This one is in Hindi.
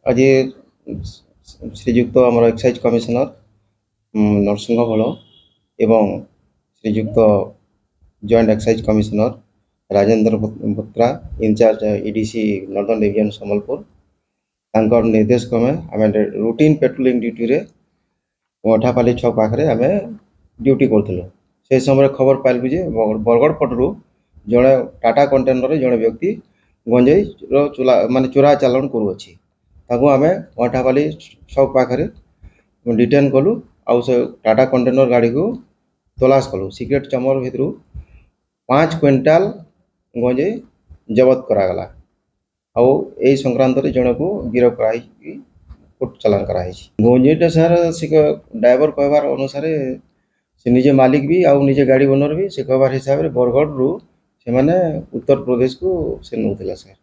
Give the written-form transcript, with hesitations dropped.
आज श्रीजुक्त आम एक्साइज कमिशनर नरसिंह भल एवं Shrijukta joint excise commissioner Rajendra Botra incharge EDC northern division Sambalpur तांकर निर्देश क्रमे आम रूटीन पेट्रोलिंग ड्यूटी रे अठापाली छक पाखे आम ड्यूटी करूँ से समय खबर पाइलु जे बरगढ़ पटरू जड़े टाटा कंटेनर जड़े व्यक्ति गंजेई चुला माने चोरा चालान करुच्छी आम अठापाली छक पाखे डिटेन कलु आउ से टाटा कंटेनर गाड़ी को तलाश कलु सिक्रेट चमर भितर 5 क्विंटाल गंजेई जबत करागला आउ ए संक्रांत जन को गिरफ कराई कोर्ट चालान कराई गंजेईटा सर से ड्राइवर कहबार अनुसार से निजे मालिक भी आउ निजे गाड़ी ओनर भी से कहबार हिसाब से बरगढ़ रू से माने उत्तर प्रदेश को से नौला सर।